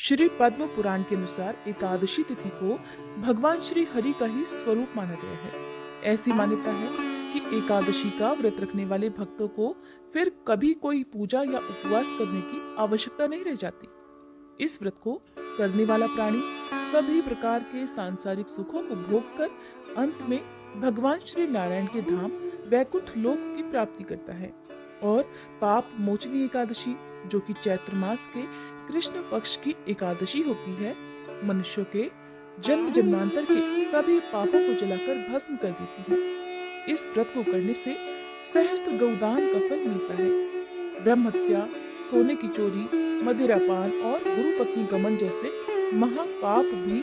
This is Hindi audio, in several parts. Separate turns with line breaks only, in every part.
श्री पद्म पुराण के अनुसार एकादशी तिथि को भगवान श्री हरि का ही स्वरूप माना गया है। ऐसी मान्यता है कि एकादशी का व्रत रखने वाले भक्तों को फिर कभी कोई पूजा या उपवास करने की आवश्यकता नहीं रह जाती। इस व्रत को करने वाला प्राणी सभी प्रकार के सांसारिक सुखों को भोग कर अंत में भगवान श्री नारायण के धाम वैकुंठ लोक की प्राप्ति करता है। और पाप मोचनी एकादशी, जो कि चैत्र मास के कृष्ण पक्ष की एकादशी होती है, मनुष्यों के जन्म जन्मांतर के सभी पापों को जलाकर भस्म कर देती है। इस व्रत को करने से सहस्त्र गौदान का फल मिलता है। ब्रह्म हत्या, सोने की चोरी, मदिरापान और गुरु पत्नी गमन जैसे महापाप भी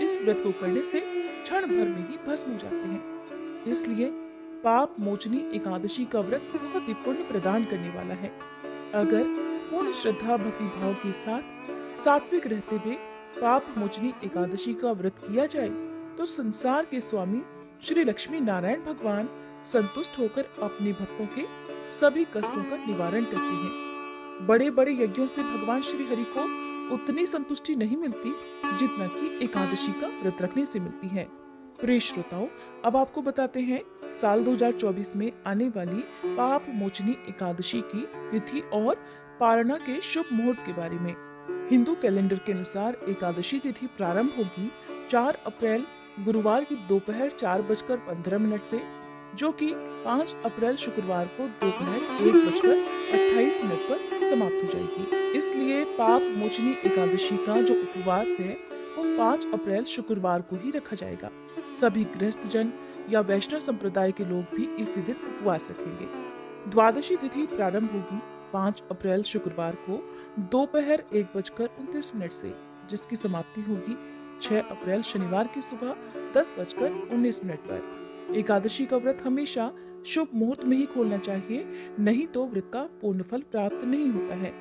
इस व्रत को करने से क्षण भर में ही भस्म हो जाते हैं। इसलिए पाप मोचनी एकादशी का व्रत बहुत ही पुण्य प्रदान करने वाला है। अगर पूर्ण श्रद्धा भक्ति भाव के साथ सात्विक रहते हुए पाप मोचनी एकादशी का व्रत किया जाए तो संसार के स्वामी श्री लक्ष्मी नारायण भगवान संतुष्ट होकर अपने भक्तों के सभी कष्टों का निवारण करते हैं। बड़े बड़े यज्ञों से भगवान श्री हरि को उतनी संतुष्टि नहीं मिलती जितना कि एकादशी का व्रत रखने से मिलती है। प्रिय श्रोताओं, अब आपको बताते हैं साल 2024 में आने वाली पाप मोचनी एकादशी की तिथि और पारणा के शुभ मुहूर्त के बारे में। हिंदू कैलेंडर के अनुसार एकादशी तिथि प्रारंभ होगी 4 अप्रैल गुरुवार की दोपहर 4:15 से, जो कि 5 अप्रैल शुक्रवार को दोपहर 1:28 पर समाप्त हो जाएगी। इसलिए पाप मोचनी एकादशी का जो उपवास है वो 5 अप्रैल शुक्रवार को ही रखा जाएगा। सभी गृहस्थ जन या वैष्णव संप्रदाय के लोग भी इसी दिन उपवास रखेंगे। द्वादशी तिथि प्रारंभ होगी 5 अप्रैल शुक्रवार को दोपहर 1:29 से, जिसकी समाप्ति होगी 6 अप्रैल शनिवार की सुबह 10:19 पर। एकादशी का व्रत हमेशा शुभ मुहूर्त में ही खोलना चाहिए, नहीं तो व्रत का पूर्ण फल प्राप्त नहीं होता है।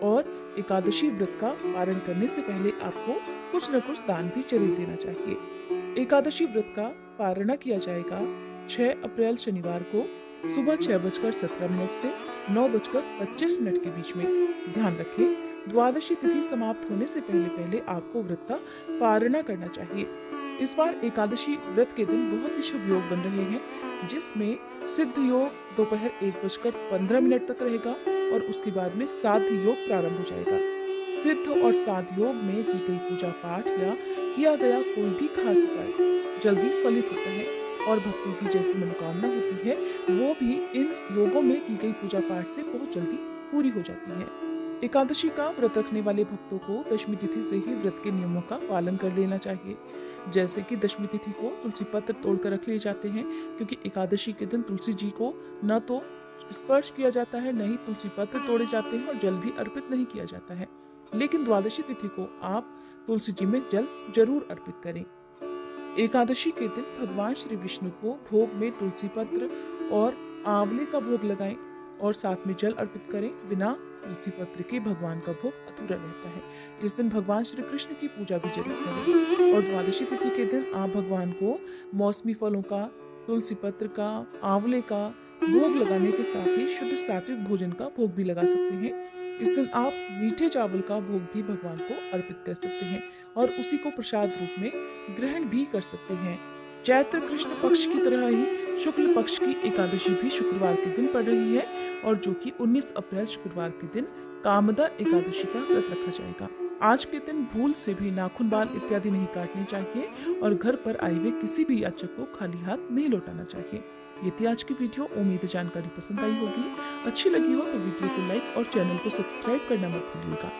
और एकादशी व्रत का पारण करने से पहले आपको कुछ न कुछ दान भी जरूर देना चाहिए। एकादशी व्रत का पारणा किया जाएगा 6 अप्रैल शनिवार को सुबह 6:17 से 9:25 के बीच में। ध्यान रखें, द्वादशी तिथि समाप्त होने से पहले आपको व्रत का पारणा करना चाहिए। इस बार एकादशी व्रत के दिन बहुत ही शुभ योग बन रहे हैं, जिसमें सिद्ध योग दोपहर 1:15 तक रहेगा और उसके बाद में साध्य योग प्रारंभ हो जाएगा। सिद्ध और साध्य योग में की गई पूजा पाठ या किया गया कोई भी खास उपाय जल्दी फलित होता है और भक्तों की जैसी मनोकामना होती है वो भी इन योगों में की गई पूजा पाठ से बहुत जल्दी पूरी हो जाती है। एकादशी का व्रत रखने वाले भक्तों को दशमी तिथि से ही व्रत के नियमों का पालन कर लेना चाहिए। जैसे कि दशमी तिथि को तुलसी पत्र तोड़कर रख लिए जाते हैं, क्योंकि एकादशी के दिन तुलसी जी को न तो स्पर्श किया जाता है, न ही तुलसी पत्र तोड़े जाते हैं और जल भी अर्पित नहीं किया जाता है। लेकिन द्वादशी तिथि को आप तुलसी जी में जल जरूर अर्पित करें। एकादशी के दिन भगवान श्री विष्णु को भोग में तुलसी पत्र और आंवले का भोग लगाएं और साथ में जल अर्पित करें। बिना तुलसी पत्र के भगवान का भोग अधूरा रहता है। इस दिन भगवान श्री कृष्ण की पूजा भी जरूर करें। और द्वादशी तिथि के दिन आप भगवान को मौसमी फलों का, तुलसी पत्र का, आंवले का भोग लगाने के साथ ही शुद्ध सात्विक भोजन का भोग भी लगा सकते हैं। इस दिन आप मीठे चावल का भोग भी भगवान को अर्पित कर सकते हैं और उसी को प्रसाद रूप में ग्रहण भी कर सकते हैं। चैत्र कृष्ण पक्ष की तरह ही शुक्ल पक्ष की एकादशी भी शुक्रवार के दिन पड़ रही है और जो कि 19 अप्रैल शुक्रवार के दिन कामदा एकादशी का व्रत रखा जाएगा। आज के दिन भूल से भी नाखून, बाल इत्यादि नहीं काटने चाहिए और घर पर आए हुए किसी भी याचक को खाली हाथ नहीं लौटाना चाहिए। ये थी आज की वीडियो। उम्मीद जानकारी पसंद आई होगी। अच्छी लगी हो तो वीडियो को लाइक और चैनल को सब्सक्राइब करना मत भूलिएगा।